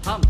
हम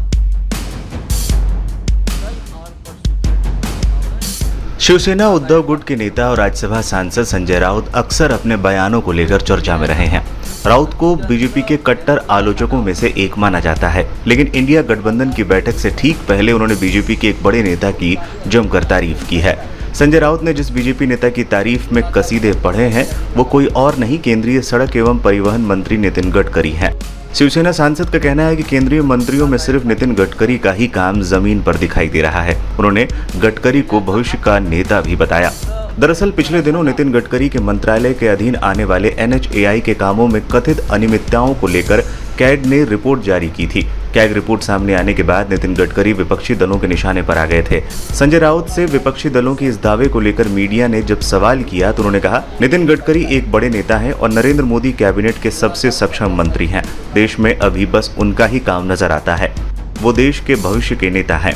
कल और परसों शिवसेना उद्धव गुट के नेता और राज्यसभा सांसद संजय राउत अक्सर अपने बयानों को लेकर चर्चा में रहे हैं। राउत को बीजेपी के कट्टर आलोचकों में से एक माना जाता है, लेकिन इंडिया गठबंधन की बैठक से ठीक पहले उन्होंने बीजेपी के एक बड़े नेता की जमकर तारीफ की है। संजय राउत ने जिस बीजेपी नेता की तारीफ में कसीदे पढ़े हैं वो कोई और नहीं, केंद्रीय सड़क एवं परिवहन मंत्री नितिन गडकरी हैं। शिवसेना सांसद का कहना है कि केंद्रीय मंत्रियों में सिर्फ नितिन गडकरी का ही काम जमीन पर दिखाई दे रहा है। उन्होंने गडकरी को भविष्य का नेता भी बताया। दरअसल पिछले दिनों नितिन गडकरी के मंत्रालय के अधीन आने वाले NHAI के कामों में कथित अनियमितताओं को लेकर कैग ने रिपोर्ट जारी की थी। कैग रिपोर्ट सामने आने के बाद नितिन गडकरी विपक्षी दलों के निशाने पर आ गए थे। संजय राउत से विपक्षी दलों की इस दावे को लेकर मीडिया ने जब सवाल किया तो उन्होंने कहा, नितिन गडकरी एक बड़े नेता हैं और नरेंद्र मोदी कैबिनेट के सबसे सक्षम मंत्री हैं। देश में अभी बस उनका ही काम नजर आता है। वो देश के भविष्य के नेता हैं।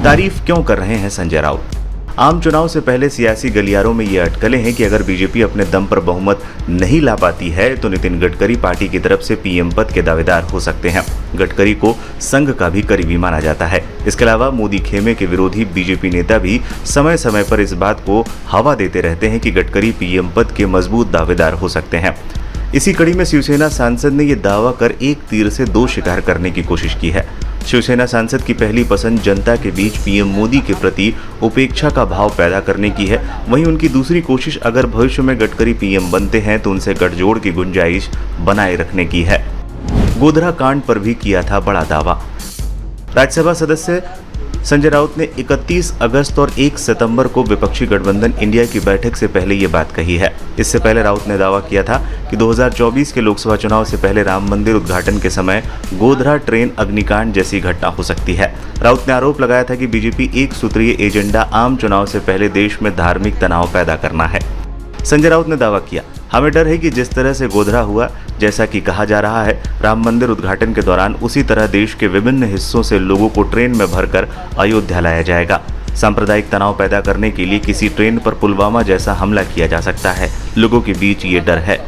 तारीफ क्यों कर रहे हैं संजय राउत? आम चुनाव से पहले सियासी गलियारों में ये अटकलें हैं कि अगर बीजेपी अपने दम पर बहुमत नहीं ला पाती है तो नितिन गडकरी पार्टी की तरफ से पीएम पद के दावेदार हो सकते हैं। गडकरी को संघ का भी करीबी माना जाता है। इसके अलावा मोदी खेमे के विरोधी बीजेपी नेता भी समय समय पर इस बात को हवा देते रहते हैं कि गडकरी पीएम पद के मजबूत दावेदार हो सकते हैं। इसी कड़ी में शिवसेना सांसद ने यह दावा कर एक तीर से दो शिकार करने की कोशिश की है। शिवसेना सांसद की पहली पसंद जनता के बीच पीएम मोदी के प्रति उपेक्षा का भाव पैदा करने की है। वहीं उनकी दूसरी कोशिश अगर भविष्य में गडकरी पीएम बनते हैं तो उनसे गठजोड़ की गुंजाइश बनाए रखने की है। गोधरा कांड पर भी किया था बड़ा दावा। राज्यसभा सदस्य संजय राउत ने 31 अगस्त और 1 सितंबर को विपक्षी गठबंधन इंडिया की बैठक से पहले ये बात कही है। इससे पहले राउत ने दावा किया था कि 2024 के लोकसभा चुनाव से पहले राम मंदिर उद्घाटन के समय गोधरा ट्रेन अग्निकांड जैसी घटना हो सकती है। राउत ने आरोप लगाया था कि बीजेपी एक सूत्रीय एजेंडा आम चुनाव से पहले देश में धार्मिक तनाव पैदा करना है। संजय राउत ने दावा किया, हमें डर है कि जिस तरह से गोधरा हुआ, जैसा कि कहा जा रहा है, राम मंदिर उद्घाटन के दौरान उसी तरह देश के विभिन्न हिस्सों से लोगों को ट्रेन में भरकर अयोध्या लाया जाएगा। सांप्रदायिक तनाव पैदा करने के लिए किसी ट्रेन पर पुलवामा जैसा हमला किया जा सकता है। लोगों के बीच ये डर है।